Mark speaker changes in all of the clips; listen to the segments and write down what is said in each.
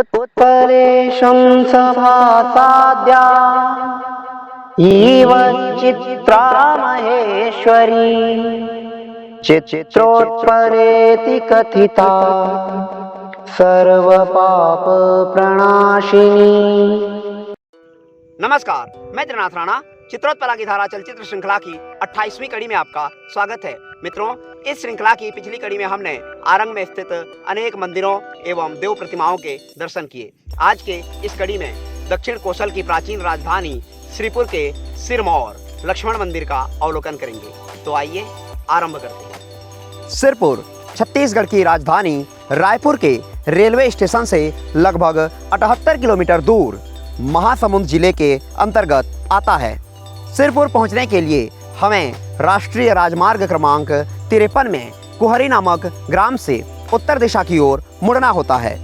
Speaker 1: उत्पलेशं सभासाद्या इव चित्रा महेश्वरी चित्रोत्पलेति कथिता सर्वपाप प्रणाशिनी।
Speaker 2: नमस्कार, मैं त्रिनाथ राणा चित्रोत्पला की धारा चलचित्र श्रृंखला की 28वीं कड़ी में आपका स्वागत है। मित्रों, इस श्रृंखला की पिछली कड़ी में हमने आरंग में स्थित अनेक मंदिरों एवं देव प्रतिमाओं के दर्शन किए। आज के इस कड़ी में दक्षिण कोसल की प्राचीन राजधानी श्रीपुर के सिरमौर लक्ष्मण मंदिर का अवलोकन करेंगे। तो आइए आरंभ करते हैं। सिरपुर छत्तीसगढ़ की राजधानी रायपुर के रेलवे स्टेशन से लगभग 78 किलोमीटर दूर महासमुंद जिले के अंतर्गत आता है। सिरपुर पहुंचने के लिए हमें राष्ट्रीय राजमार्ग क्रमांक 53 में कुहरी नामक ग्राम से उत्तर दिशा की ओर मुड़ना होता है।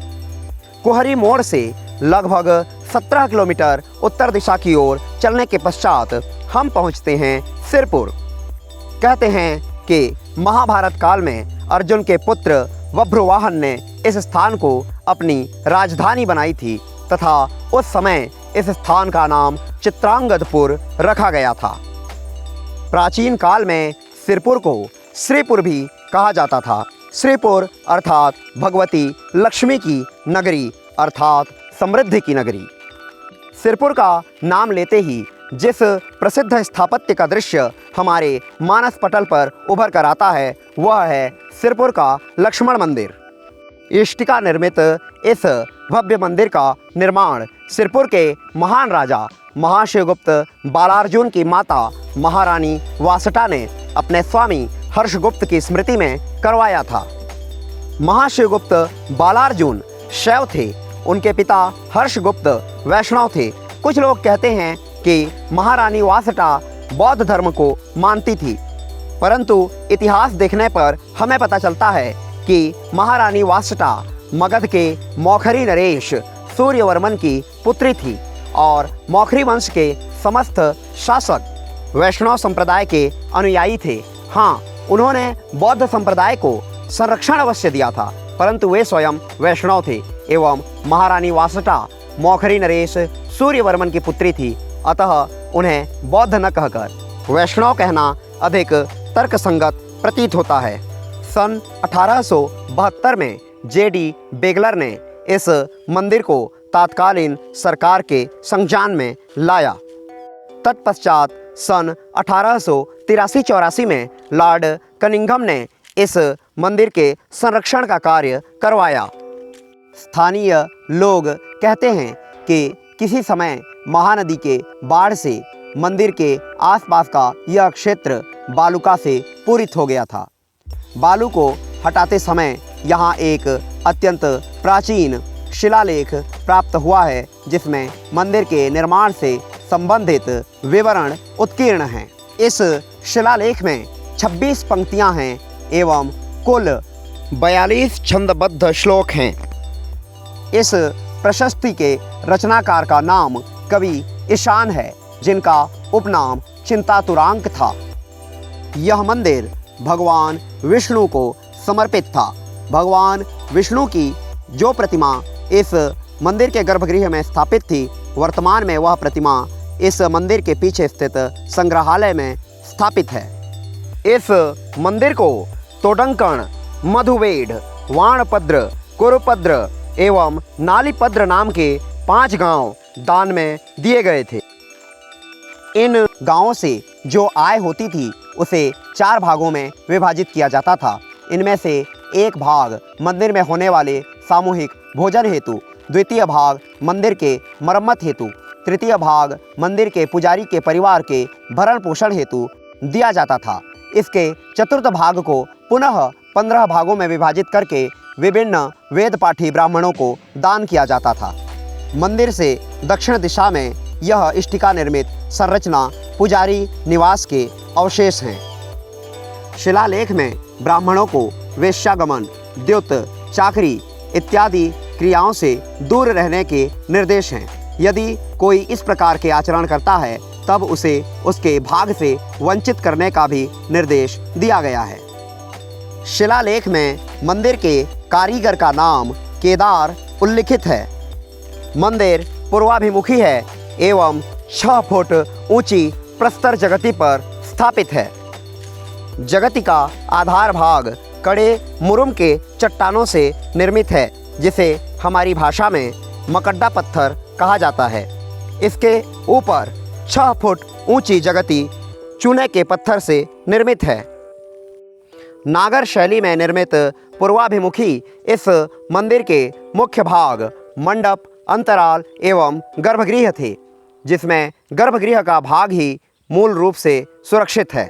Speaker 2: कुहरी मोड़ से लगभग 17 किलोमीटर उत्तर दिशा की ओर चलने के पश्चात हम पहुंचते हैं सिरपुर। कहते हैं कि महाभारत काल में अर्जुन के पुत्र बभ्रुवाहन ने इस स्थान को अपनी राजधानी बनाई थी तथा उस समय इस स्थान का नाम चित्रांगदपुर रखा गया था। प्राचीन काल में सिरपुर को श्रीपुर भी कहा जाता था। श्रीपुर अर्थात भगवती लक्ष्मी की नगरी अर्थात समृद्धि की नगरी। सिरपुर का नाम लेते ही जिस प्रसिद्ध स्थापत्य का दृश्य हमारे मानस पटल पर उभर कर आता है वह है सिरपुर का लक्ष्मण मंदिर। इष्टिका निर्मित इस भव्य मंदिर का निर्माण सिरपुर के महान राजा महाशिवगुप्त बालार्जुन की माता महारानी वासटा ने अपने स्वामी हर्षगुप्त की स्मृति में करवाया था। महाशिवगुप्त बालार्जुन शैव थे, उनके पिता हर्षगुप्त वैष्णव थे। कुछ लोग कहते हैं कि महारानी वासटा बौद्ध धर्म को मानती थी, परंतु इतिहास देखने पर हमें पता चलता है कि महारानी वासटा मगध के मौखरी नरेश सूर्यवर्मन की पुत्री थी और मौखरी वंश के समस्त शासक वैष्णव संप्रदाय के अनुयायी थे। हाँ, उन्होंने बौद्ध संप्रदाय को संरक्षण अवश्य दिया था, परंतु वे स्वयं वैष्णव थे एवं महारानी वासटा मौखरी नरेश सूर्यवर्मन की पुत्री थी, अतः उन्हें बौद्ध न कहकर वैष्णव कहना अधिक तर्कसंगत प्रतीत होता है। सन 1872 में J.D. बेगलर ने इस मंदिर को तात्कालीन सरकार के संज्ञान में लाया। तत्पश्चात सन 1883-84 में लॉर्ड कनिंघम ने इस मंदिर के संरक्षण का कार्य करवाया। स्थानीय लोग कहते हैं कि किसी समय महानदी के बाढ़ से मंदिर के आसपास का यह क्षेत्र बालुका से पूरित हो गया था। बालू को हटाते समय यहाँ एक अत्यंत प्राचीन शिलालेख प्राप्त हुआ है जिसमें मंदिर के निर्माण से संबंधित विवरण उत्कीर्ण हैं। इस शिलालेख में 26 पंक्तियाँ हैं एवं कुल 42 छंदबद्ध श्लोक हैं। इस प्रशस्ति के रचनाकार का नाम कवि ईशान है, जिनका उपनाम चिंतातुरांक था। यह मंदिर भगवान विष्णु को समर्पित था। भगवान विष्णु की जो प्रतिमा इस मंदिर के गर्भगृह में स्थापित थी, वर्तमान में वह प्रतिमा इस मंदिर के पीछे स्थित संग्रहालय में स्थापित है। इस मंदिर को तोडंकण, मधुवेड, वाणपद्र, कुरुपद्र एवं नालीपद्र नाम के 5 गांव दान में दिए गए थे। इन गांवों से जो आय होती थी उसे 4 भागों में विभाजित किया जाता था। इनमें से एक भाग मंदिर में होने वाले सामूहिक भोजन हेतु, द्वितीय भाग मंदिर के मरम्मत हेतु, तृतीय भाग मंदिर के पुजारी के परिवार के भरण पोषण हेतु दिया जाता था। इसके चतुर्थ भाग को पुनः 15 भागों में विभाजित करके विभिन्न वेद पाठी ब्राह्मणों को दान किया जाता था। मंदिर से दक्षिण दिशा में यह इष्टिका निर्मित संरचना पुजारी निवास के अवशेष हैं। शिलालेख में ब्राह्मणों को वेश्यागमन, द्युत, चाकरी इत्यादि क्रियाओं से दूर रहने के निर्देश हैं। यदि कोई इस प्रकार के आचरण करता है तब उसे उसके भाग से वंचित करने का भी निर्देश दिया गया है। शिलालेख में मंदिर के कारीगर का नाम केदार उल्लिखित है। मंदिर पूर्वाभिमुखी है एवं 6 फुट ऊंची प्रस्तर जगति पर स्थापित है। जगति का आधार भाग कड़े मुरुम के चट्टानों से निर्मित है, जिसे हमारी भाषा में मकड्डा पत्थर कहा जाता है। इसके ऊपर 6 फुट ऊंची जगति चूने के पत्थर से निर्मित है। नागर शैली में निर्मित पूर्वाभिमुखी इस मंदिर के मुख्य भाग मंडप, अंतराल एवं गर्भगृह थे, जिसमें गर्भगृह का भाग ही मूल रूप से सुरक्षित है।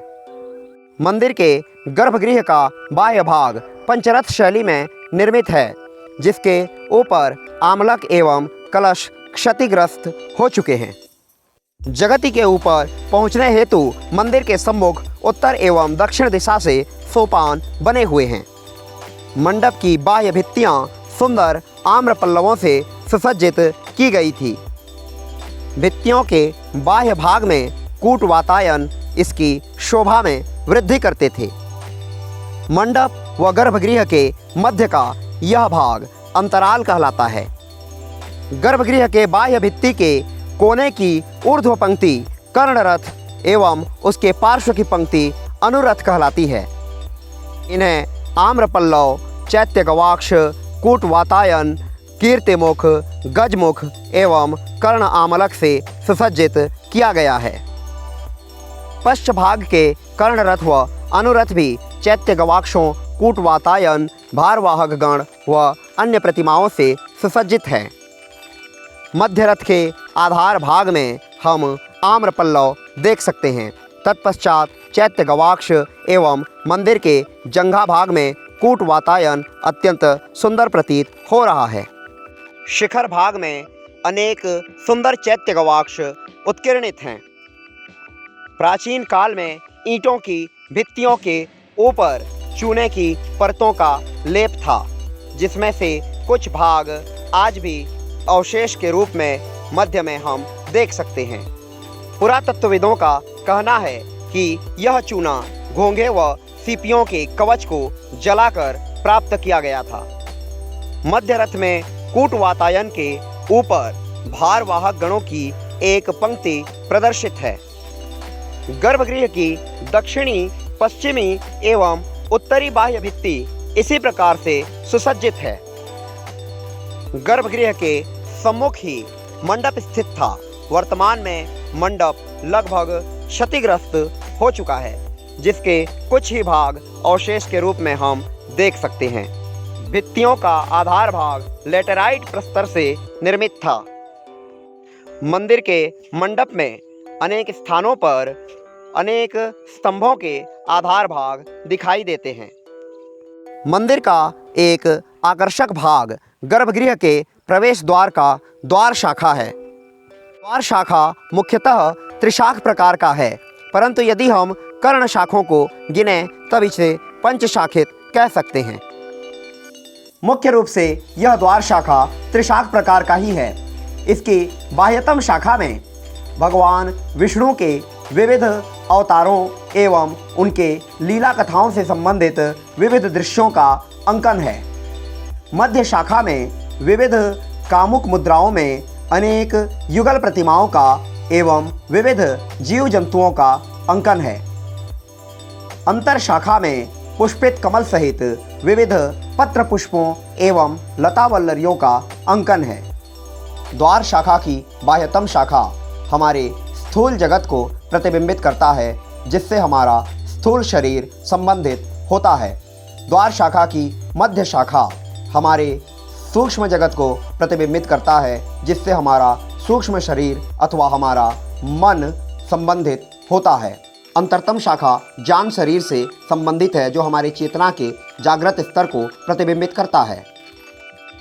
Speaker 2: मंदिर के गर्भगृह का बाह्य भाग पंचरथ शैली में निर्मित है, जिसके ऊपर आमलक एवं कलश क्षतिग्रस्त हो चुके हैं। जगति के ऊपर पहुंचने हेतु मंदिर के सम्मुख उत्तर एवं दक्षिण दिशा से सोपान बने हुए हैं। मंडप की बाह्य भित्तियां सुंदर आम्र पल्लवों से सुसज्जित की गई थी। भित्तियों के बाह्य भाग में कूट वातायन इसकी शोभा में वृद्धि करते थे। मंडप व गर्भगृह के मध्य का यह भाग अंतराल कहलाता है। गर्भगृह के बाह्य भित्ति के कोने की ऊर्ध्व पंक्ति कर्णरथ एवं उसके पार्श्व की पंक्ति अनुरथ कहलाती है। इन्हें आम्रपल्लव, चैत्य गवाक्ष, कूट वातायन, कीर्तिमुख, गजमुख एवं कर्ण आमलक से सुसज्जित किया गया है। पश्च भाग के कर्णरथ व अनुरथ भी चैत्य गवाक्षों, कूट वातायन, भारवाहक गण व अन्य प्रतिमाओं से सुसज्जित है। मध्य रथ के आधार भाग में हम आम्रपल्लव देख सकते हैं। तत्पश्चात चैत्य गवाक्ष एवं मंदिर के जंघा भाग में कूट वातायन अत्यंत सुंदर प्रतीत हो रहा है। शिखर भाग में अनेक सुंदर चैत्य गवाक्ष उत्कीर्णित हैं। प्राचीन काल में ईंटों की भित्तियों के ऊपर चूने की परतों का लेप था, जिसमें से कुछ भाग आज भी अवशेष के रूप में मध्य में हम देख सकते हैं। पुरातत्वविदों का कहना है कि यह चूना घोंघे व सीपियों के कवच को जलाकर प्राप्त किया गया था। मध्य रथ में कूट वातायन के ऊपर भारवाहक गणों की एक पंक्ति प्रदर्शित है। गर्भगृह की दक्षिणी, पश्चिमी एवं उत्तरी बाह्य भित्ति इसी प्रकार से सुसज्जित है। गर्भगृह के सम्मुख ही मंडप स्थित था। वर्तमान में मंडप लगभग क्षतिग्रस्त हो चुका है, जिसके कुछ ही भाग अवशेष के रूप में हम देख सकते हैं। भित्तियों का आधार भाग लेटेराइट प्रस्तर से निर्मित था। मंदिर के मंडप में अनेक स्थानों पर अनेक स्तंभों के आधार भाग दिखाई देते हैं। मंदिर का एक आकर्षक भाग गर्भगृह के प्रवेश द्वार का द्वार शाखा है। द्वार शाखा मुख्यतः त्रिशाख प्रकार का है, परंतु यदि हम कर्ण शाखों को गिने तब इसे पंचशाखित कह सकते हैं। मुख्य रूप से यह द्वार शाखा त्रिशाख प्रकार का ही है। इसकी बाह्यतम शाखा में भगवान विष्णु के विविध अवतारों एवं उनके लीला कथाओं से संबंधित विविध दृश्यों का अंकन है। मध्य शाखा में विविध कामुक मुद्राओं में अनेक युगल प्रतिमाओं का एवं विविध जीव जंतुओं का अंकन है। अंतर शाखा में पुष्पित कमल सहित विविध पत्र पुष्पों एवं लता वल्लरियों का अंकन है। द्वार शाखा की बाह्यतम शाखा हमारे स्थूल जगत को प्रतिबिंबित करता है, जिससे हमारा स्थूल शरीर संबंधित होता है। द्वार शाखा की मध्य शाखा हमारे सूक्ष्म जगत को प्रतिबिंबित करता है, जिससे हमारा सूक्ष्म शरीर अथवा हमारा मन संबंधित होता है। अंतरतम शाखा जान शरीर से संबंधित है, जो हमारी चेतना के जागृत स्तर को प्रतिबिंबित करता है।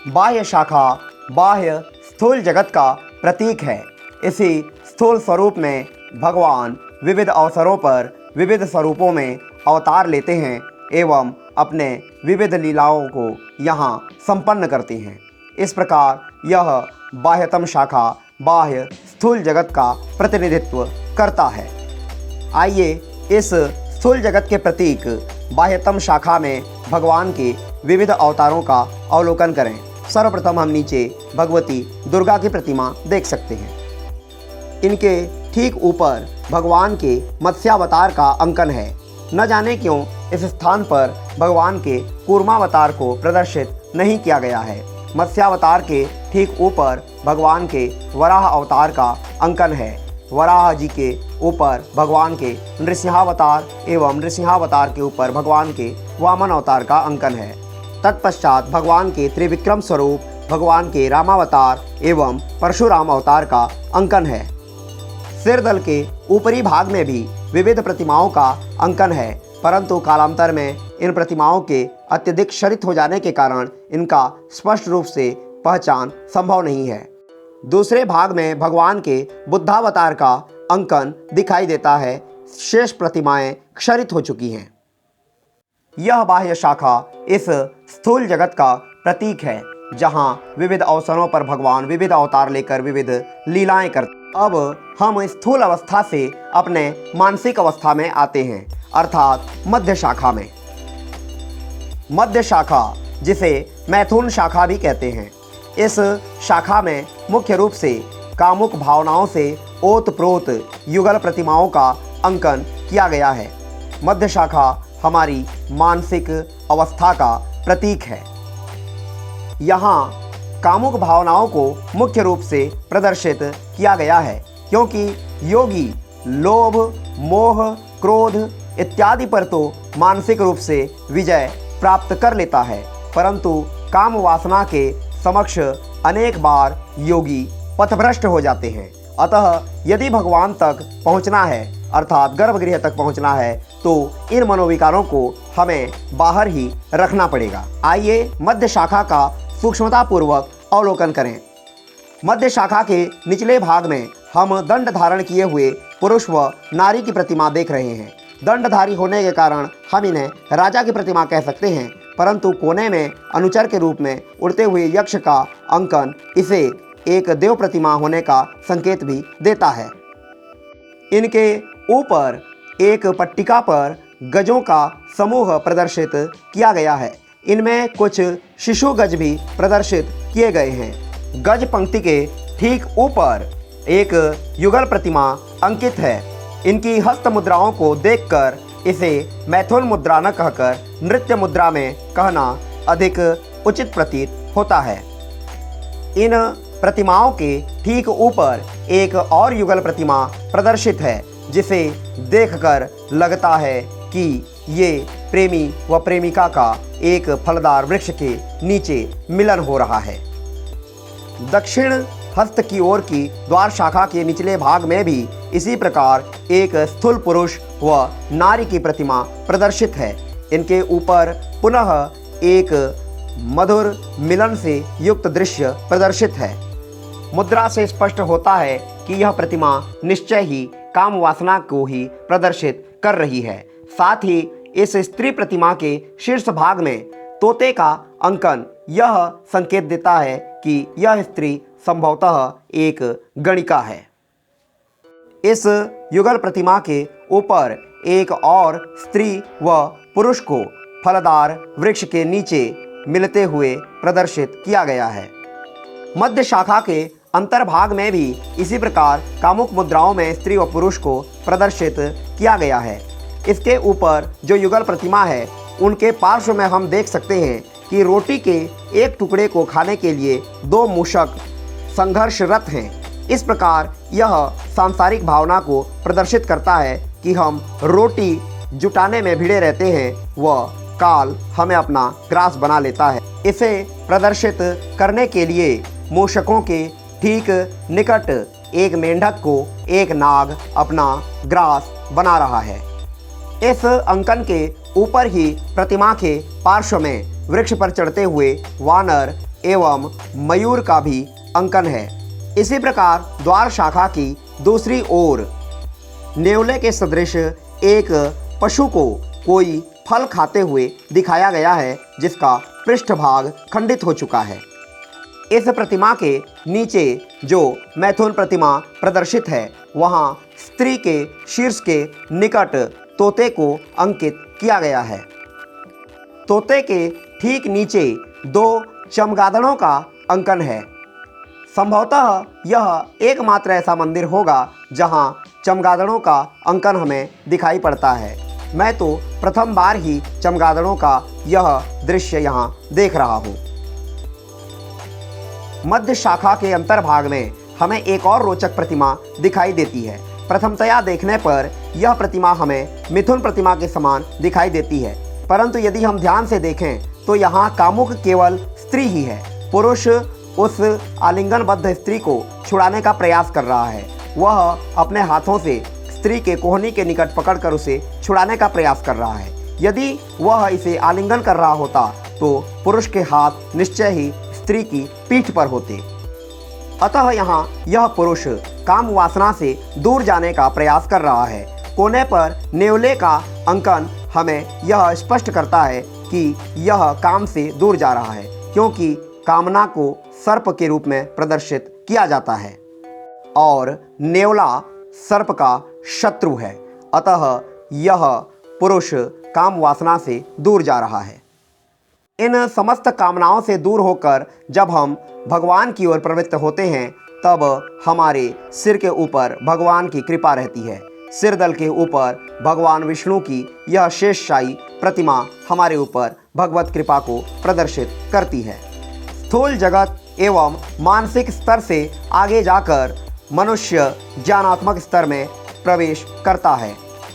Speaker 2: बाह्य शाखा बाह्य स्थूल जगत का प्रतीक है। इसी स्थूल स्वरूप में भगवान विविध अवसरों पर विविध स्वरूपों में अवतार लेते हैं एवं अपने विविध लीलाओं को यहाँ संपन्न करते हैं। इस प्रकार यह बाह्यतम शाखा बाह्य स्थूल जगत का प्रतिनिधित्व करता है। आइए इस स्थूल जगत के प्रतीक बाह्यतम शाखा में भगवान के विविध अवतारों का अवलोकन करें। सर्वप्रथम हम नीचे भगवती दुर्गा की प्रतिमा देख सकते हैं। इनके ठीक ऊपर भगवान के मत्स्यावतार का अंकन है। न जाने क्यों इस स्थान पर भगवान के कूर्मावतार को प्रदर्शित नहीं किया गया है। मत्स्यावतार के ठीक ऊपर भगवान के वराह अवतार का अंकन है। वराह जी के ऊपर भगवान के नृसिंहावतार एवं नृसिंहावतार के ऊपर भगवान के वामन अवतार का अंकन है। तत्पश्चात भगवान के त्रिविक्रम स्वरूप भगवान के रामावतार एवं परशुराम अवतार का अंकन है। सिरदल के ऊपरी भाग में भी विविध प्रतिमाओं का अंकन है, परंतु कालांतर में इन प्रतिमाओं के अत्यधिक क्षरित हो जाने के कारण इनका स्पष्ट रूप से पहचान संभव नहीं है। दूसरे भाग में भगवान के बुद्धावतार का अंकन दिखाई देता है। शेष प्रतिमाएं क्षरित हो चुकी हैं। यह बाह्य शाखा इस स्थूल जगत का प्रतीक है, जहां विविध अवसरों पर भगवान विविध अवतार लेकर विविध लीलाएं करते। अब हम स्थूल अवस्था से अपने मानसिक अवस्था में आते हैं, अर्थात मध्य शाखा में। मध्य शाखा, जिसे मैथुन शाखा भी कहते हैं, इस शाखा में मुख्य रूप से कामुक भावनाओं से ओतप्रोत युगल प्रतिमाओं का अंकन किया गया है। मध्य शाखा हमारी मानसिक अवस्था का प्रतीक है। यहाँ कामुक भावनाओं को मुख्य रूप से प्रदर्शित किया गया है, क्योंकि योगी लोभ, मोह, क्रोध इत्यादि पर तो मानसिक रूप से विजय प्राप्त कर लेता है, परंतु काम वासना के समक्ष अनेक बार योगी पथभ्रष्ट हो जाते हैं। अतः यदि भगवान तक पहुंचना है, अर्थात गर्भगृह तक पहुंचना है, तो इन मनोविकारों को हमें बाहर ही रखना पड़ेगा। आइए मध्य शाखा का सूक्ष्मतापूर्वक अवलोकन करें। मध्य शाखा के निचले भाग में हम दंड धारण किए हुए पुरुष व नारी की प्रतिमा देख रहे हैं। दंडधारी होने के कारण हम इन्हें राजा की प्रतिमा कह सकते हैं, परंतु कोने में अनुचर के रूप में उड़ते हुए यक्ष का अंकन इसे एक देव प्रतिमा होने का संकेत भी देता है। इनके ऊपर एक पट्टिका पर गजों का समूह प्रदर्शित किया गया है। इनमें कुछ शिशु गज भी प्रदर्शित किए गए हैं। गज पंक्ति के ठीक ऊपर एक युगल प्रतिमा अंकित है। इनकी हस्त मुद्राओं को देखकर इसे मैथुन मुद्रा न कहकर नृत्य मुद्रा में कहना अधिक उचित प्रतीत होता है। इन प्रतिमाओं के ठीक ऊपर एक और युगल प्रतिमा प्रदर्शित है, जिसे देखकर लगता है कि ये प्रेमी व प्रेमिका का एक फलदार वृक्ष के नीचे मिलन हो रहा है। दक्षिण हस्त की ओर की द्वार शाखा के निचले भाग में भी इसी प्रकार एक स्थूल पुरुष व नारी की प्रतिमा प्रदर्शित है। इनके ऊपर पुनः एक मधुर मिलन से युक्त दृश्य प्रदर्शित है। मुद्रा से स्पष्ट होता है कि यह प्रतिमा निश्चय ही काम वासना को ही प्रदर्शित कर रही है। साथ ही इस स्त्री प्रतिमा के शीर्ष भाग में तोते का अंकन यह संकेत देता है कि यह स्त्री संभवतः एक गणिका है। इस युगल प्रतिमा के ऊपर एक और स्त्री व पुरुष को फलदार वृक्ष के नीचे मिलते हुए प्रदर्शित किया गया है। मध्य शाखा के अंतर्भाग में भी इसी प्रकार कामुक मुद्राओं में स्त्री व पुरुष को प्रदर्शित किया गया है। इसके ऊपर जो युगल प्रतिमा है, उनके पार्श्व में हम देख सकते हैं कि रोटी के एक टुकड़े को खाने के लिए दो मूषक संघर्षरत हैं। इस प्रकार यह सांसारिक भावना को प्रदर्शित करता है कि हम रोटी जुटाने में भिड़े रहते हैं व काल हमें अपना ग्रास बना लेता है। इसे प्रदर्शित करने के लिए मूषकों के ठीक निकट एक मेंढक को एक नाग अपना ग्रास बना रहा है। इस अंकन के ऊपर ही प्रतिमा के पार्श्व में वृक्ष पर चढ़ते हुए वानर एवं मयूर का भी अंकन है। इसी प्रकार द्वार शाखा की दूसरी ओर नेवले के सदृश एक पशु को कोई फल खाते हुए दिखाया गया है, जिसका पृष्ठभाग खंडित हो चुका है। इस प्रतिमा के नीचे जो मैथुन प्रतिमा प्रदर्शित है, वहाँ स्त्री के शीर्ष के निकट तोते को अंकित किया गया है। तोते के ठीक नीचे दो चमगादड़ों का अंकन है। संभवतः यह एकमात्र ऐसा मंदिर होगा जहां चमगादड़ों का अंकन हमें दिखाई पड़ता है। मैं तो प्रथम बार ही चमगादड़ों का यह दृश्य यहाँ देख रहा हूँ। मध्य शाखा के अंतर्भाग में हमें एक और रोचक प्रतिमा दिखाई देती है। प्रथमतया देखने पर यह प्रतिमा हमें मिथुन प्रतिमा के समान दिखाई देती है, परंतु यदि हम ध्यान से देखें तो यहाँ कामुक केवल स्त्री ही है। पुरुष उस आलिंगनबद्ध स्त्री को छुड़ाने का प्रयास कर रहा है। वह अपने हाथों से स्त्री के कोहनी के निकट पकड़कर उसे छुड़ाने का प्रयास कर रहा है। यदि वह इसे आलिंगन कर रहा होता तो पुरुष के हाथ निश्चय ही स्त्री की पीठ पर होते। अतः यहाँ यह पुरुष काम वासना से दूर जाने का प्रयास कर रहा है। कोने पर नेवले का अंकन हमें यह स्पष्ट करता है कि यह काम से दूर जा रहा है, क्योंकि कामना को सर्प के रूप में प्रदर्शित किया जाता है और नेवला सर्प का शत्रु है। अतः यह पुरुष काम वासना से दूर जा रहा है। इन समस्त कामनाओं से दूर होकर जब हम भगवान की ओर प्रवृत्त होते हैं तब हमारे सिर के ऊपर भगवान की कृपा रहती है। सिरदल के ऊपर भगवान विष्णु की यह शेषशायी प्रतिमा हमारे ऊपर भगवत कृपा को प्रदर्शित करती है। स्थूल जगत एवं मानसिक स्तर से आगे जाकर मनुष्य ज्ञानात्मक स्तर में प्रवेश करता है।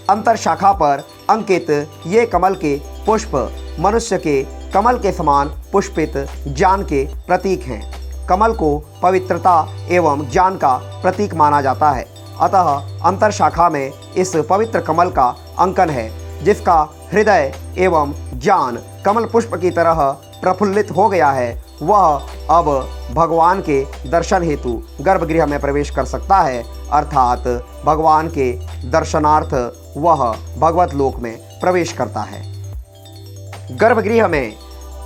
Speaker 2: अंतर शाखा पर अंकित ये कमल के पुष्प मनुष्य के कमल के समान पुष्पित ज्ञान के प्रतीक हैं। कमल को पवित्रता एवं ज्ञान का प्रतीक माना जाता है। अतः अंतर शाखा में इस पवित्र कमल का अंकन है, जिसका हृदय एवं ज्ञान कमल पुष्प की तरह प्रफुल्लित हो गया है। वह अब भगवान के दर्शन हेतु गर्भगृह में प्रवेश कर सकता है, अर्थात भगवान के दर्शनार्थ वह भगवत लोक में प्रवेश करता है। गर्भगृह में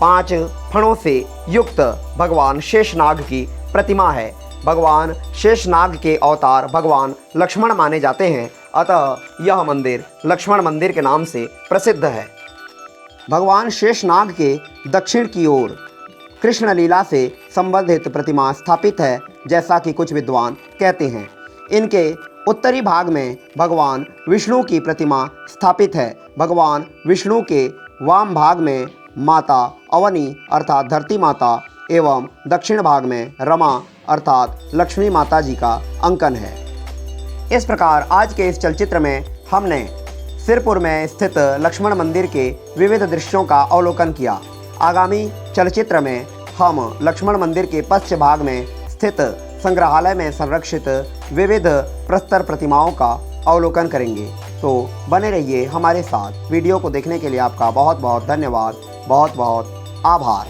Speaker 2: 5 फणों से युक्त भगवान शेषनाग की प्रतिमा है। भगवान शेषनाग के अवतार भगवान लक्ष्मण माने जाते हैं, अतः यह मंदिर लक्ष्मण मंदिर के नाम से प्रसिद्ध है। भगवान शेषनाग के दक्षिण की ओर कृष्ण लीला से संबंधित प्रतिमा स्थापित है, जैसा कि कुछ विद्वान कहते हैं। इनके उत्तरी भाग में भगवान विष्णु की प्रतिमा स्थापित है। भगवान विष्णु के वाम भाग में माता अवनी अर्थात धरती माता एवं दक्षिण भाग में रमा अर्थात लक्ष्मी माता जी का अंकन है। इस प्रकार आज के इस चलचित्र में हमने सिरपुर में स्थित लक्ष्मण मंदिर के विविध दृश्यों का अवलोकन किया। आगामी चलचित्र में हम लक्ष्मण मंदिर के पश्चिम भाग में स्थित संग्रहालय में संरक्षित विविध प्रस्तर प्रतिमाओं का अवलोकन करेंगे। तो बने रहिए हमारे साथ। वीडियो को देखने के लिए आपका बहुत बहुत धन्यवाद, बहुत बहुत आभार।